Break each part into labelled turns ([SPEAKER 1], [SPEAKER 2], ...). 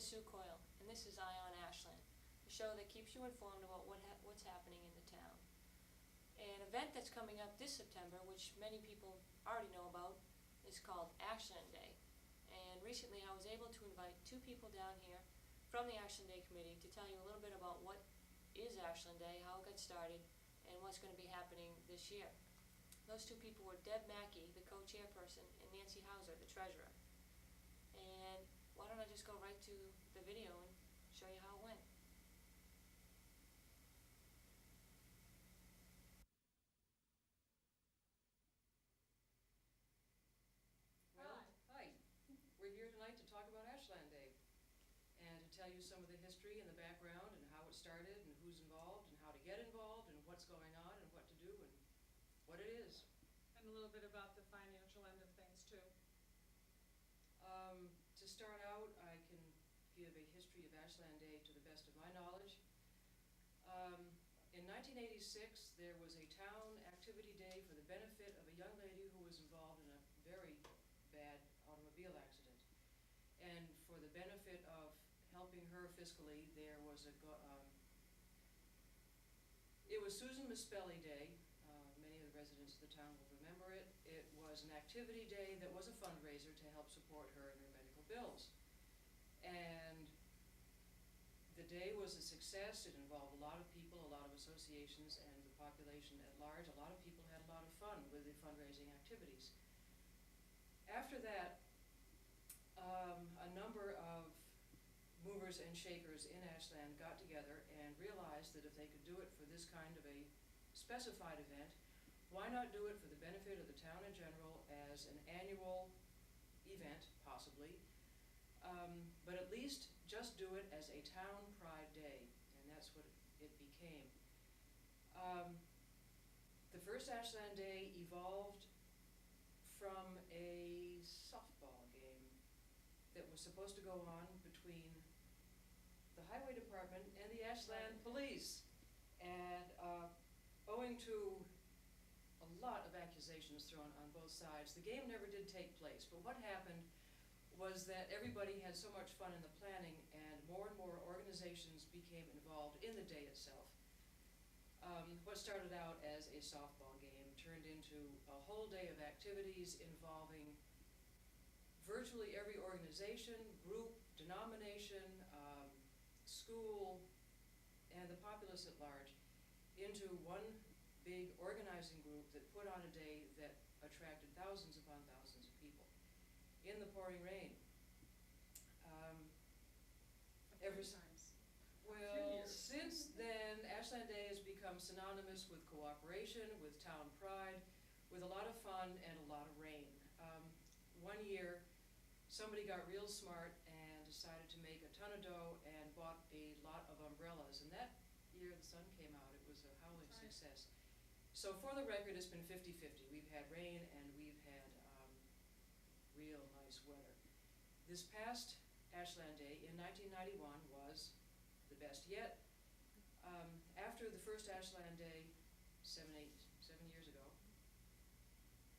[SPEAKER 1] is Sue Coyle, and this is Eye on Ashland, a show that keeps you informed about what's happening in the town. An event that's coming up this September, which many people already know about, is called Ashland Day. And recently I was able to invite two people down here from the Ashland Day Committee to tell you a little bit about what is Ashland Day, how it got started, and what's going to be happening this year. Those two people were Deb Mackey, the co-chairperson, and Nancy Hauser, the treasurer. And why don't I just go right to the video and show you how it went.
[SPEAKER 2] Well, hi. We're here tonight to talk about Ashland Day and to tell you some of the history and the background and how it started and who's involved and how to get involved and what's going on and what to do and what it is.
[SPEAKER 3] And a little bit about the financial end of things too.
[SPEAKER 2] To start out, I can give a history of Ashland Day to the best of my knowledge. In 1986, there was a town activity day for the benefit of a young lady who was involved in a very bad automobile accident. And for the benefit of helping her fiscally, there was it was Susan Mispelli Day. Many of the residents of the town will remember it. It was an activity day that was a fundraiser to help support her in her medical bills. And the day was a success. It involved a lot of people, a lot of associations, and the population at large. A lot of people had a lot of fun with the fundraising activities. After that, a number of movers and shakers in Ashland got together and realized that if they could do it for this kind of a specified event, why not do it for the benefit of the town in general as an annual event, possibly, but at least just do it as a town pride day, and that's what it became. The first Ashland Day evolved from a softball game that was supposed to go on between the highway department and the Ashland police. And owing to a lot of accusations thrown on both sides, the game never did take place. But what happened was that everybody had so much fun in the planning, and more organizations became involved in the day itself. What started out as a softball game turned into a whole day of activities involving virtually every organization, group, denomination, school, and the populace at large into one big organizing group that put on a day that attracted thousands upon thousands of people in the pouring rain.
[SPEAKER 3] Ever times.
[SPEAKER 2] Well, since then, Ashland Day has become synonymous with cooperation, with town pride, with a lot of fun and a lot of rain. One year, somebody got real smart and decided to make a ton of dough and bought a lot of umbrellas. And that year the sun came out. It was a howling success. So for the record, it's been 50-50. We've had rain and we've had real nice weather. This past Ashland Day in 1991 was the best yet. After the first Ashland Day, 7 years ago,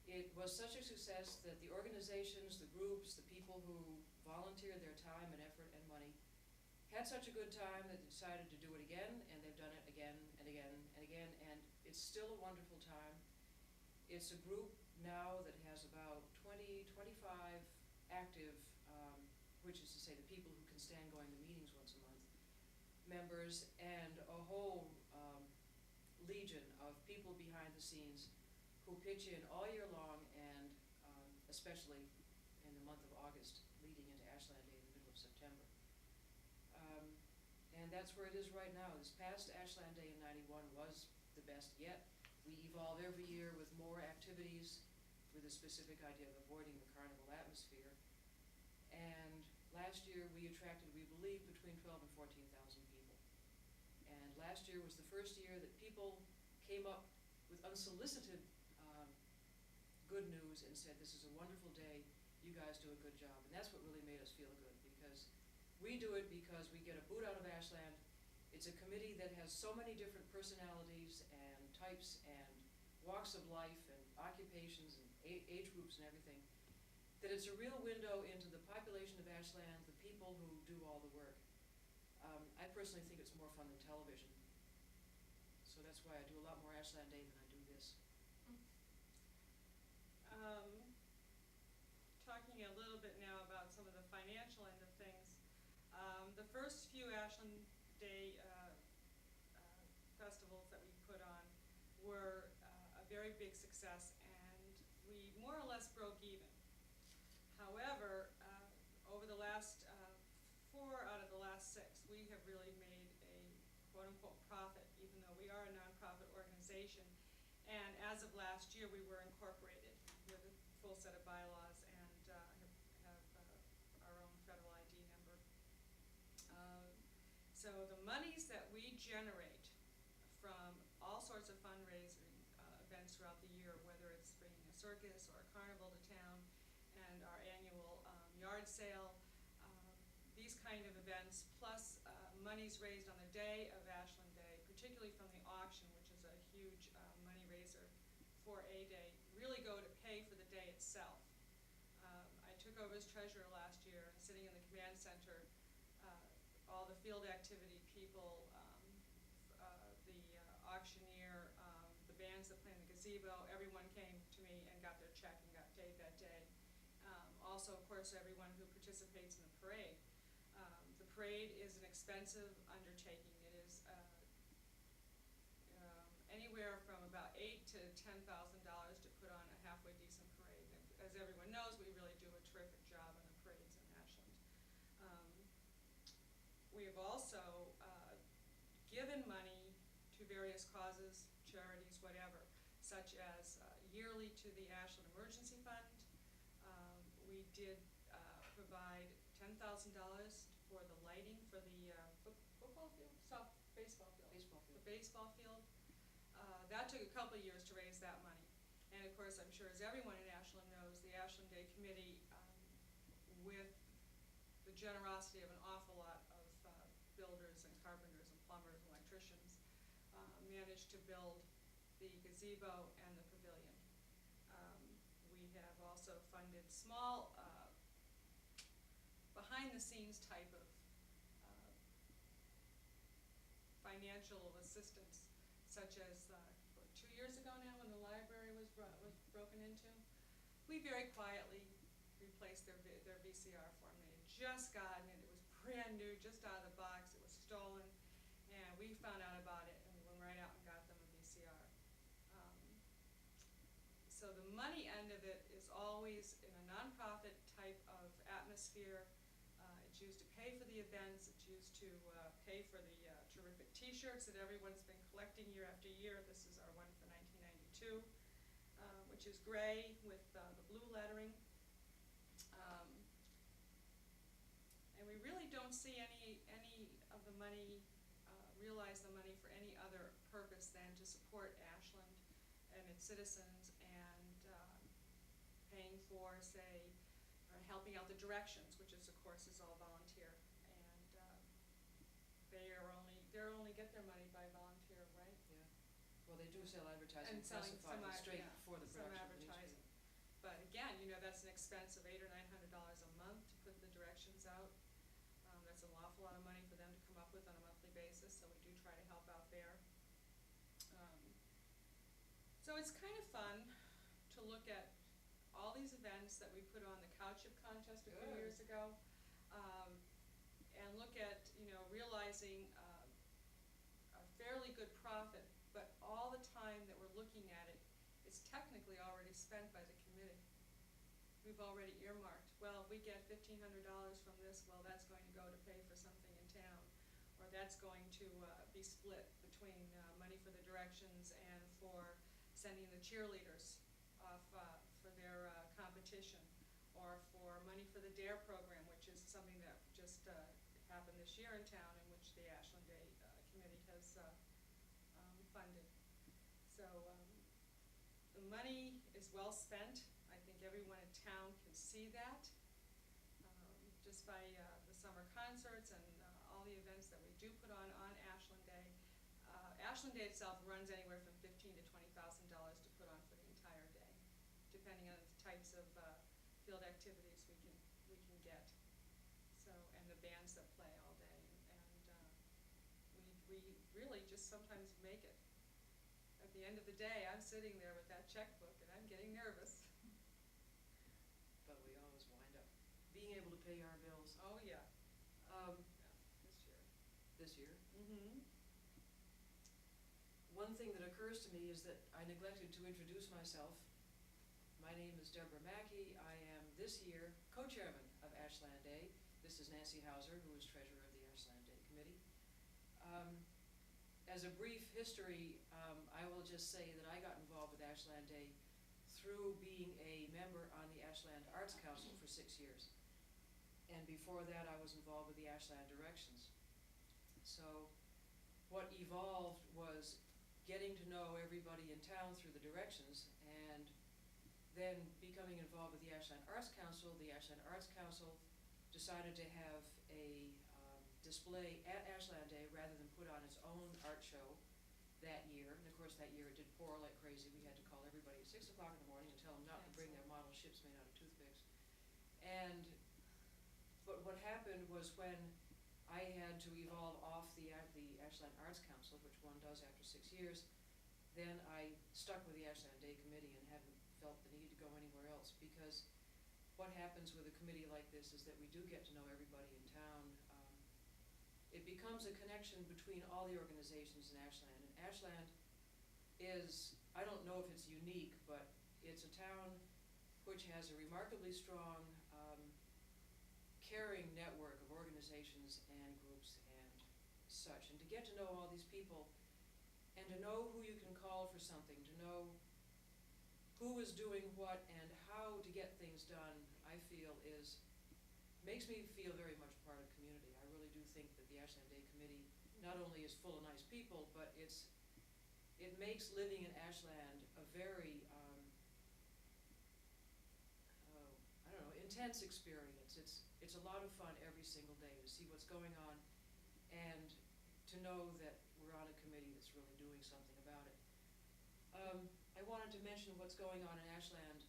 [SPEAKER 2] it was such a success that the organizations, the groups, the people who volunteered their time and effort and money had such a good time that they decided to do it again, and they've done it again and again and again, and it's still a wonderful time. It's a group now that has about 25 active, which is to say the people who can stand going to meetings once a month, members, and a whole legion of people behind the scenes who pitch in all year long, and especially in the month of August leading into Ashland Day in the middle of September. And that's where it is right now. This past Ashland Day in '91 was the best yet. We evolve every year with more activities with a specific idea of avoiding the carnival atmosphere. And last year we attracted, we believe, between 12,000 and 14,000 people. And last year was the first year that people came up with unsolicited good news and said, this is a wonderful day, you guys do a good job. And that's what really made us feel good, because we do it because we get a boot out of Ashland. It's a committee that has so many different personalities and types and walks of life and occupations and age groups and everything, that it's a real window into the population of Ashland, the people people who do all the work. I personally think it's more fun than television. So that's why I do a lot more Ashland Day than I do this.
[SPEAKER 3] Talking a little bit now about some of the financial end of things. The first few Ashland Day festivals that we put on were a very big success, and we more or less broke even. However, over the last 4 out of the last 6, we have really made a quote-unquote profit, even though we are a nonprofit organization. And as of last year, we were incorporated with a full set of bylaws and have our own federal ID number. So the monies that we generate from all sorts of fundraising events throughout the year, whether it's bringing a circus or a carnival to town, and our annual yard sale, these kind of events, plus monies raised on the day of Ashland Day, particularly from the auction, which is a huge money raiser for A Day, really go to pay for the day itself. I took over as treasurer last year, and sitting in the command center, all the field activity people, the auctioneer, the bands that play in the gazebo, everyone came to me and got their check and got paid that day. Also, of course, everyone who participates in the parade. The parade is an expensive undertaking. It is anywhere from about $8,000 to $10,000 to put on a halfway decent parade. And as everyone knows, we really do a terrific job on the parades in Ashland. We have also given money to various causes, charities, whatever, such as yearly to the Ashland Emergency Fund. We did provide $10,000 for the lighting for the football field, baseball field. The baseball field. That took a couple of years to raise that money. And of course, I'm sure as everyone in Ashland knows, the Ashland Day Committee, with the generosity of an awful lot of builders and carpenters and plumbers and electricians, managed to build the gazebo and the pavilion. We have also funded small behind-the-scenes type of financial assistance, such as 2 years ago now, when the library was broken into, we very quietly replaced their VCR for them. They had just gotten it; it was brand new, just out of the box. It was stolen, and we found out about it, and we went right out and got them a VCR. So the money end of it is always in a nonprofit type of atmosphere. It's used to pay for the events. It's used to pay for the terrific T-shirts that everyone's been collecting year after year. This is our one for 1992, which is gray with the blue lettering. And we really don't see any of the money, realize the money for any other purpose than to support Ashland and its citizens, and paying for, say, or helping out the directions, which is, of course, is all volunteer. And they only get their money by volunteer, right?
[SPEAKER 2] Yeah. Well, they do sell advertising
[SPEAKER 3] And selling
[SPEAKER 2] classified straight
[SPEAKER 3] yeah,
[SPEAKER 2] for the
[SPEAKER 3] some
[SPEAKER 2] production.
[SPEAKER 3] advertising. But again, that's an expense of $800 or $900 a month to put the directions out. That's an awful lot of money for them to come up with on a monthly basis, so we do try to help out there. So it's kind of fun to look at all these events that we put on, the cow chip contest a few years ago, and look at, realizing a fairly good profit, but all the time that we're looking at it is technically already spent by the committee. We've already earmarked, well, if we get $1,500 from this, well, that's going to go to pay for something in town, or that's going to be split between money for the directions and for sending the cheerleaders off for their competition, or for money for the DARE program, which is something that just happened this year in town, in which the Ashland Day Committee has funded. So the money is well spent. I think everyone in town can see that, just by the summer concerts and all the events that we do put on Ashland Day. Ashland Day itself runs anywhere from $15,000 to $20,000 to put on for the entire day, depending on the types of field activities we can get. So and the bands that play all day, and we really just sometimes make it. At the end of the day, I'm sitting there with that checkbook and I'm getting nervous.
[SPEAKER 2] But we always wind up being able to pay our bills.
[SPEAKER 3] Oh, yeah,
[SPEAKER 2] Um,
[SPEAKER 3] yeah, this year.
[SPEAKER 2] this year.
[SPEAKER 3] Mm-hmm.
[SPEAKER 2] One thing that occurs to me is that I neglected to introduce myself. My name is Deborah Mackey. I am this year co-chairman of Ashland Day. This is Nancy Hauser, who is treasurer of the Ashland Day Committee. As a brief history, I will just say that I got involved with Ashland Day through being a member on the Ashland Arts Council for 6 years. And before that, I was involved with the Ashland Directions. So what evolved was getting to know everybody in town through the directions, and then becoming involved with the Ashland Arts Council. The Ashland Arts Council decided to have a display at Ashland Day rather than put on its own art show that year. And of course that year it did pour like crazy. We had to call everybody at 6 o'clock in the morning and tell them not to bring their model ships made out of toothpicks. But what happened was, when I had to evolve off the Ashland Arts Council, which one does after 6 years, then I stuck with the Ashland Day Committee and haven't felt the need to go anywhere else, because what happens with a committee like this is that we do get to know everybody in town. It becomes a connection between all the organizations in Ashland, and Ashland is, I don't know if it's unique, but it's a town which has a remarkably strong caring network of organizations and groups and such. And to get to know all these people, and to know who you can call for something, to know who is doing what and how to get things done, I feel makes me feel very much part of the community. I really do think that the Ashland Day Committee not only is full of nice people, but it makes living in Ashland a very, I don't know, intense experience. It's a lot of fun every single day to see what's going on and to know that we're on a committee that's really doing something about it. I wanted to mention what's going on in Ashland,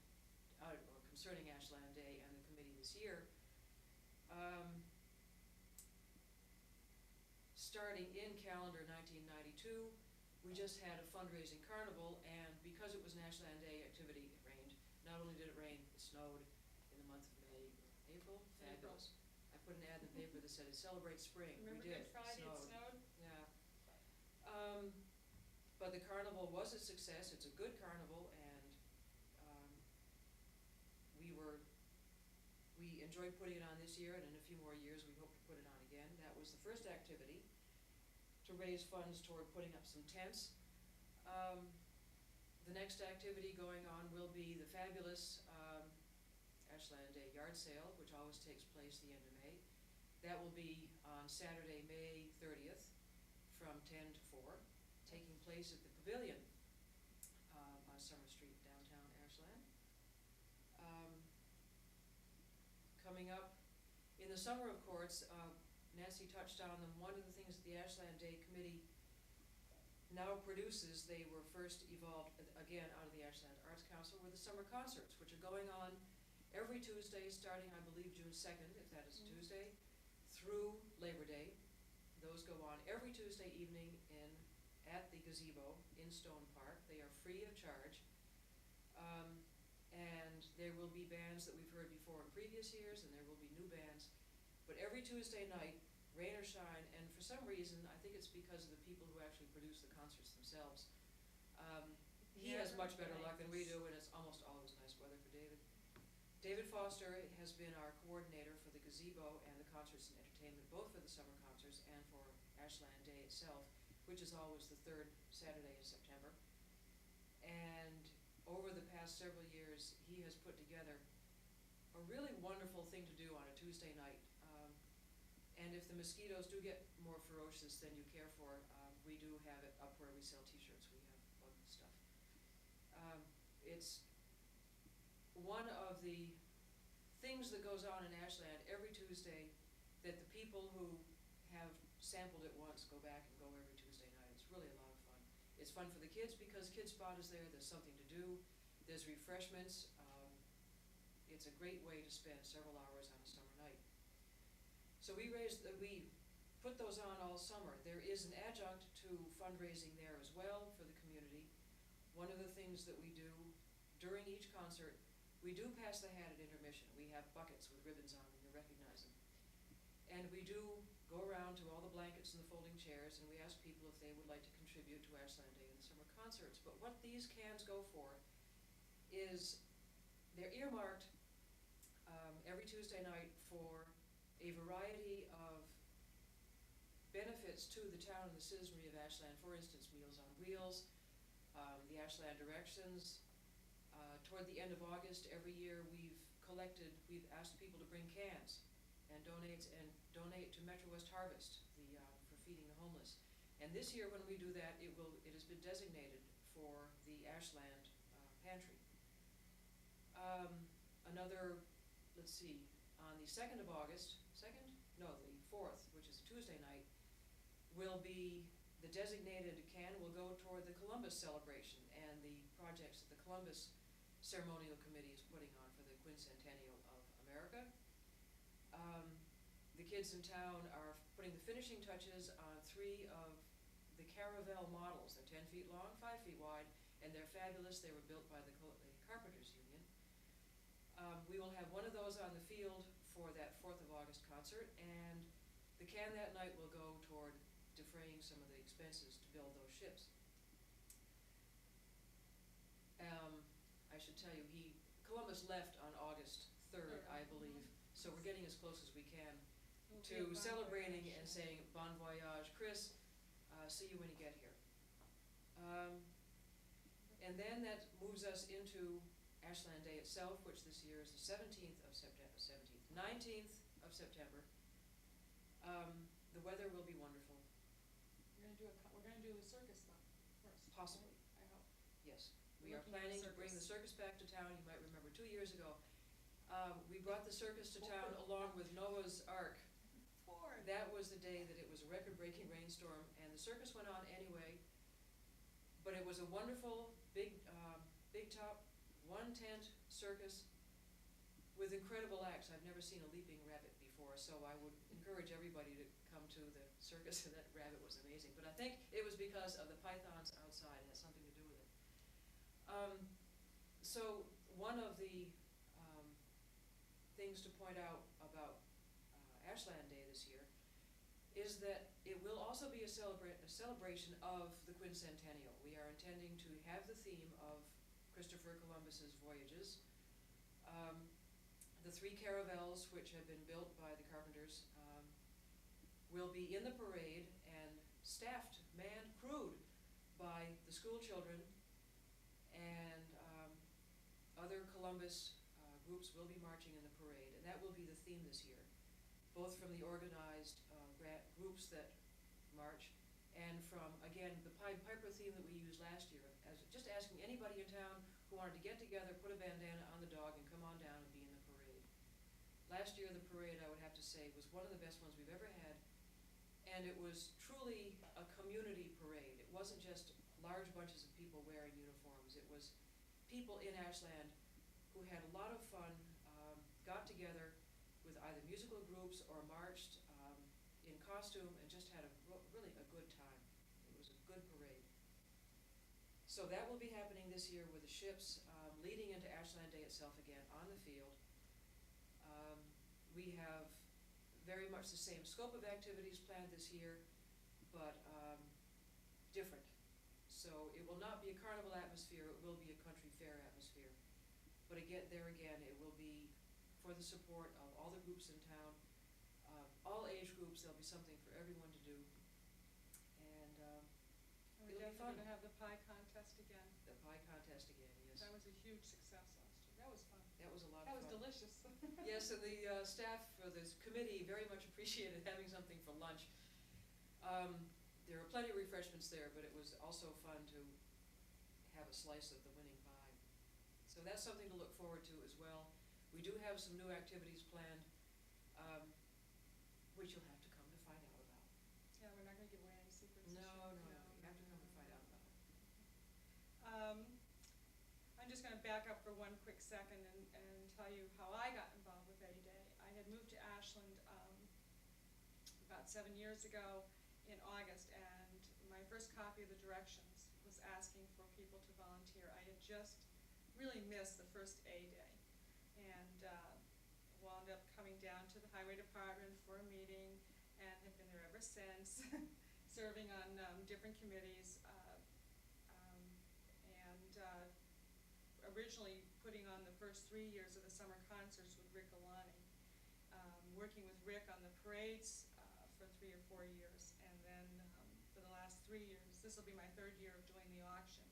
[SPEAKER 2] or concerning Ashland Day and the committee this year. Starting in calendar 1992, we just had a fundraising carnival, and because it was an Ashland Day activity, it rained. Not only did it rain, it snowed in the month of April? Fabulous. I put an ad in the paper that said it celebrates spring.
[SPEAKER 3] Remember
[SPEAKER 2] We did.
[SPEAKER 3] Good Friday, it snowed?
[SPEAKER 2] Yeah. But the carnival was a success. It's a good carnival, and we enjoyed putting it on this year, and in a few more years we hope to put it on again. That was the first activity, to raise funds toward putting up some tents. The next activity going on will be the fabulous Ashland Day yard sale, which always takes place the end of May. That will be on Saturday, May 30th from 10 to 4, taking place at the Pavilion on Summer Street, downtown Ashland. Coming up in the summer, of course, Nancy touched on them. One of the things that the Ashland Day Committee now produces, they were first evolved again out of the Ashland Arts Council, were the summer concerts, which are going on every Tuesday, starting I believe June 2nd, if that is a Tuesday, through Labor Day. Those go on every Tuesday evening at the gazebo in Stone Park. They are free of charge. And there will be bands that we've heard before in previous years, and there will be new bands. But every Tuesday night, rain or shine, and for some reason, I think it's because of the people who actually produce the concerts themselves, he has much better luck than we do, and it's almost always nice weather for David. David Foster has been our coordinator for the gazebo and the concerts and entertainment, both for the summer concerts and for Ashland Day itself, which is always the third Saturday in September. And over the past several years, he has put together a really wonderful thing to do on a Tuesday night. And if the mosquitoes do get more ferocious than you care for, we do have it up where we sell t-shirts. We have bug stuff. It's one of the things that goes on in Ashland every Tuesday, that the people who have sampled it once go back and go every Tuesday night. It's really a lot of fun. It's fun for the kids because Kid Spot is there. There's something to do. There's refreshments. It's a great way to spend several hours on a summer night. So we put those on all summer. There is an adjunct to fundraising there as well for the community. One of the things that we do during each concert, we do pass the hat at intermission. We have buckets with ribbons on them, you recognize them. And we do go around to all the blankets and the folding chairs, and we ask people if they would like to contribute to Ashland Day and the summer concerts. But what these cans go for is they're earmarked every Tuesday night for a variety of benefits to the town and the citizenry of Ashland. For instance, Meals on Wheels, the Ashland Directions. Toward the end of August every year, we've asked people to bring cans and donate to Metro West Harvest for feeding the homeless. And this year, when we do that, it has been designated for the Ashland Pantry. Let's see, on the 2nd of August, the 4th, which is a Tuesday night, will be the designated can will go toward the Columbus celebration and the projects that the Columbus Ceremonial Committee is putting on for the quincentennial of America. The kids in town are putting the finishing touches on 3 of the Caravelle models. They're 10 feet long, 5 feet wide, and they're fabulous. They were built by the Carpenters Union. We will have one of those on the field for that 4th of August concert, and the can that night will go toward defraying some of the expenses to build those ships. I should tell you, Columbus left on August 3rd, I believe, so we're getting as close as we can to celebrating and saying bon voyage. Chris, see you when you get here. And then that moves us into Ashland Day itself, which this year is the 19th of September. The weather will be wonderful.
[SPEAKER 3] We're gonna do the circus though, first.
[SPEAKER 2] Possibly.
[SPEAKER 3] I hope.
[SPEAKER 2] Yes. We are planning to bring the circus back to town. You might remember 2 years ago, we brought the circus to town along with Noah's Ark. That was the day that it was a record-breaking rainstorm, and the circus went on anyway. But it was a wonderful, big top, 1-tent circus with incredible acts. I've never seen a leaping rabbit before, so I would encourage everybody to come to the circus, and that rabbit was amazing. But I think it was because of the pythons outside. It had something to do with it. So one of the things to point out about Ashland Day this year is that it will also be a celebration of the quincentennial. We are intending to have the theme of Christopher Columbus's voyages. The 3 caravels, which have been built by the Carpenters, will be in the parade and staffed, manned, crewed by the school children, and other Columbus groups will be marching in the parade, and that will be the theme this year, both from the organized groups that march and from, again, the Pied Piper theme that we used last year, as just asking anybody in town who wanted to get together, put a bandana on the dog, and come on down and be in the parade. Last year, the parade, I would have to say, was one of the best ones we've ever had, and it was truly a community parade. It wasn't just large bunches of people wearing uniforms. It was people in Ashland who had a lot of fun, got together with either musical groups or marched in costume and just had really a good time. It was a good parade. So that will be happening this year with the ships, leading into Ashland Day itself again on the field. We have very much the same scope of activities planned this year, but different. So it will not be a carnival atmosphere, it will be a country fair atmosphere. But again, it will be for the support of all the groups in town, all age groups. There'll be something for everyone to do. And
[SPEAKER 3] We're
[SPEAKER 2] it'll be fun.
[SPEAKER 3] definitely gonna have the pie contest again.
[SPEAKER 2] The pie contest again, yes.
[SPEAKER 3] That was a huge success last year. That was fun.
[SPEAKER 2] That was a lot
[SPEAKER 3] That
[SPEAKER 2] of
[SPEAKER 3] was
[SPEAKER 2] fun.
[SPEAKER 3] delicious.
[SPEAKER 2] Yes, and the staff for this committee very much appreciated having something for lunch. There were plenty of refreshments there, but it was also fun to have a slice of the winning pie. So that's something to look forward to as well. We do have some new activities planned, which you'll have to come to find out about.
[SPEAKER 3] Yeah, we're not gonna give away any secrets this year.
[SPEAKER 2] No, you have to come and find out about it.
[SPEAKER 3] I'm just gonna back up for one quick second and tell you how I got involved with Eddie Day. I had moved to Ashland about 7 years ago in August, and my first copy of the directions was asking for people to volunteer. I had just really missed the first A day, and wound up coming down to the highway department for a meeting, and have been there ever since, serving on different committees, and originally putting on the first 3 years of the summer concerts with Rick Alani, working with Rick on the parades for 3 or 4 years, and then for the last 3 years, this will be my 3rd year of doing the auction,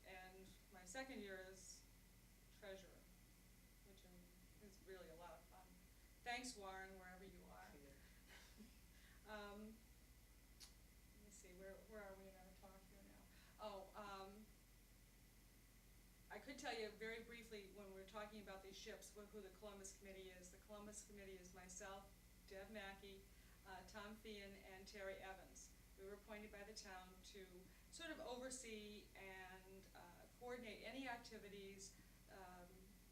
[SPEAKER 3] and my 2nd year is treasurer, which is really a lot of fun. Thanks, Warren, wherever you are. Let me see, where are we in our talk here now? Oh, I could tell you very briefly when we're talking about these ships, who the Columbus Committee is. The Columbus Committee is myself, Deb Mackey, Tom Feehan, and Terry Evans. We were appointed by the town to sort of oversee and coordinate any activities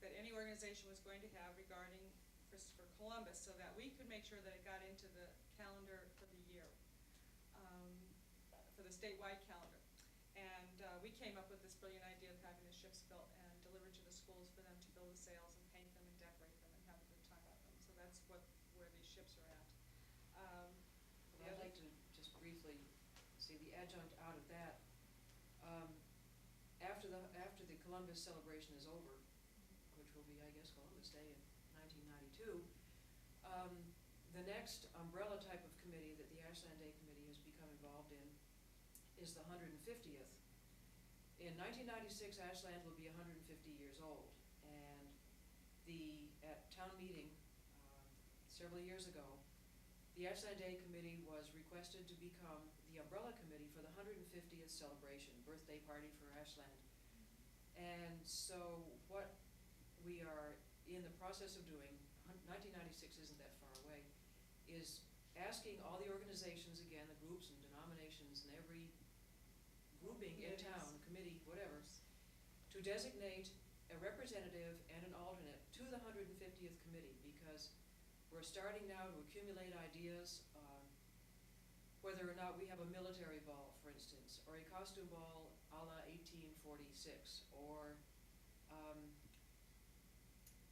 [SPEAKER 3] that any organization was going to have regarding Christopher Columbus, so that we could make sure that it got into the calendar for the year, for the statewide calendar. And we came up with this brilliant idea of having the ships built and delivered to the schools for them to build the sails and paint them and decorate them and have a good time with them. So that's where these ships are at.
[SPEAKER 2] Well, I'd like to just briefly say the adjunct out of that. After the Columbus celebration is over, which will be, I guess, Columbus Day in 1992, the next umbrella type of committee that the Ashland Day Committee has become involved in is the 150th. In 1996, Ashland will be 150 years old, and at town meeting several years ago, the Ashland Day Committee was requested to become the umbrella committee for the 150th celebration, birthday party for Ashland. And so what we are in the process of doing, 1996 isn't that far away, is asking all the organizations, again, the groups and denominations and every grouping in town, committee, whatever, to designate a representative and an alternate to the 150th committee, because we're starting now to accumulate ideas, whether or not we have a military ball, for instance, or a costume ball a la 1846, or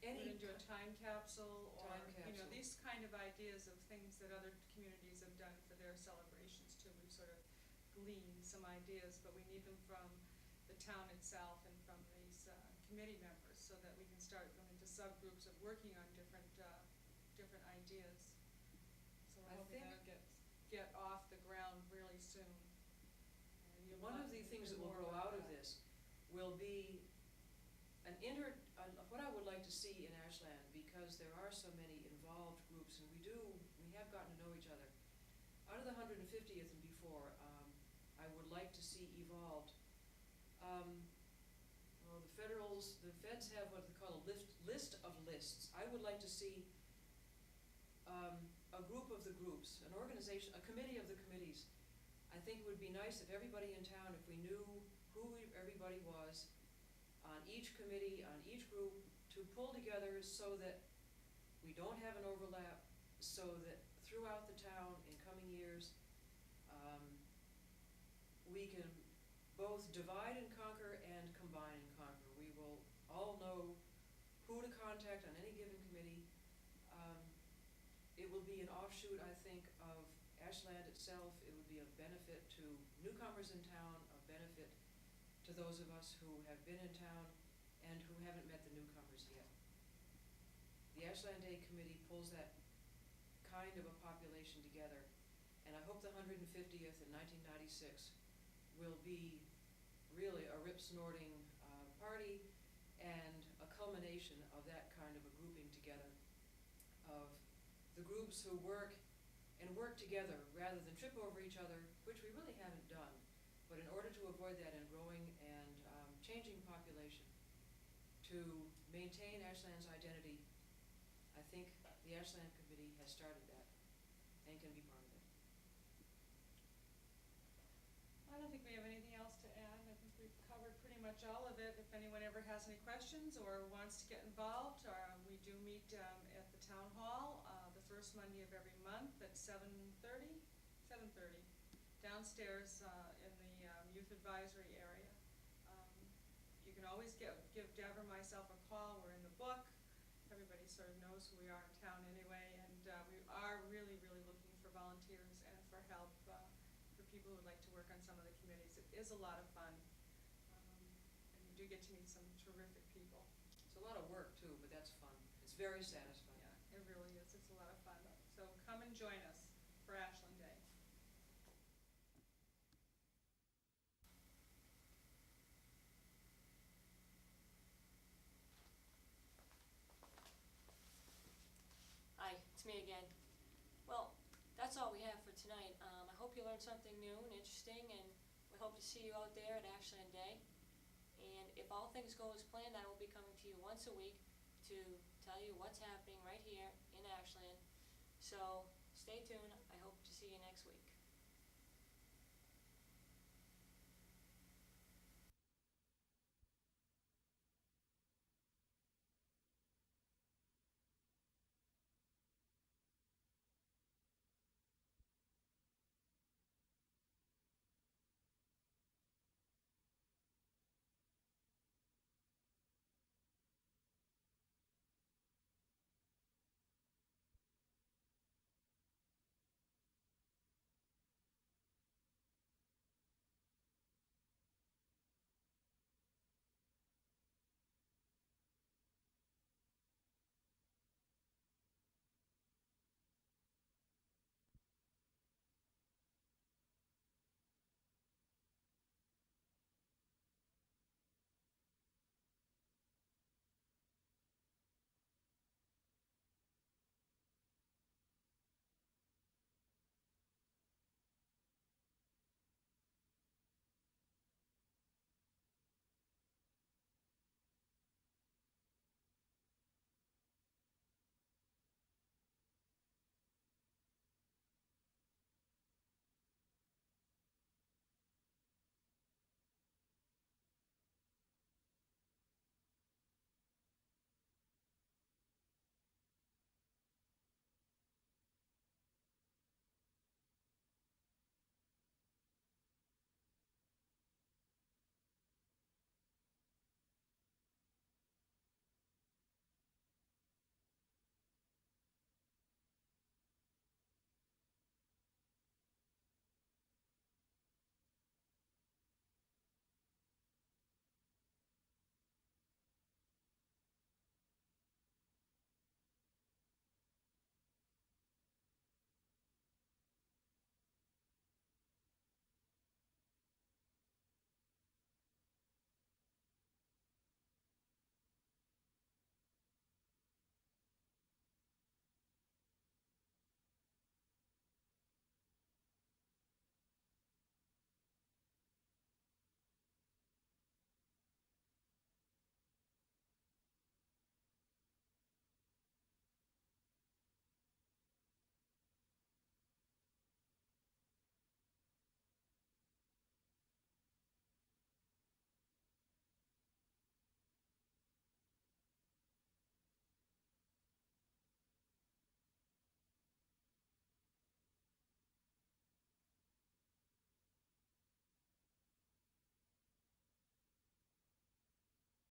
[SPEAKER 2] any...
[SPEAKER 3] We're going to do a time capsule, or
[SPEAKER 2] time capsule.
[SPEAKER 3] These kind of ideas of things that other communities have done for their celebrations too. We've sort of gleaned some ideas, but we need them from the town itself and from these committee members, so that we can start going into subgroups of working on different ideas. So we're hoping that'll get off the ground really soon.
[SPEAKER 2] One of the things that will grow out of this will be what I would like to see in Ashland, because there are so many involved groups, and we have gotten to know each other. Out of the 150th and before, I would like to see evolved. Well, the feds have what they call a list of lists. I would like to see a group of the groups, an organization, a committee of the committees. I think it would be nice if everybody in town, if we knew who everybody was on each committee, on each group, to pull together so that we don't have an overlap, so that throughout the town in coming years, we can both divide and conquer and combine and conquer. We will all know who to contact on any given committee. It will be an offshoot, I think, of Ashland itself. It would be of benefit to newcomers in town, of benefit to those of us who have been in town and who haven't met the newcomers yet. The Ashland Day Committee pulls that kind of a population together, and I hope the 150th in 1996 will be really a rip-snorting party and a culmination of that kind of a grouping together of the groups who work together rather than trip over each other, which we really haven't done. But in order to avoid that in growing and changing population, to maintain Ashland's identity, I think the Ashland Committee has started that and can be part of it.
[SPEAKER 3] I don't think we have anything else to add. I think we've covered pretty much all of it. If anyone ever has any questions or wants to get involved, we do meet at the town hall the first Monday of every month at 7:30, downstairs in the youth advisory area. You can always give Deb or myself a call. We're in the book. Everybody sort of knows who we are in town anyway, and we are really, really looking for volunteers and for help for people who would like to work on some of the committees. It is a lot of fun, and you do get to meet some terrific people.
[SPEAKER 2] It's a lot of work too, but that's fun. It's very satisfying.
[SPEAKER 3] Yeah, it really is. It's a lot of fun. So come and join us for Ashland Day.
[SPEAKER 1] Hi, it's me again. Well, that's all we have for tonight. I hope you learned something new and interesting, and we hope to see you out there at Ashland Day. And if all things go as planned, I will be coming to you once a week to tell you what's happening right here in Ashland. So stay tuned. I hope to see you next week.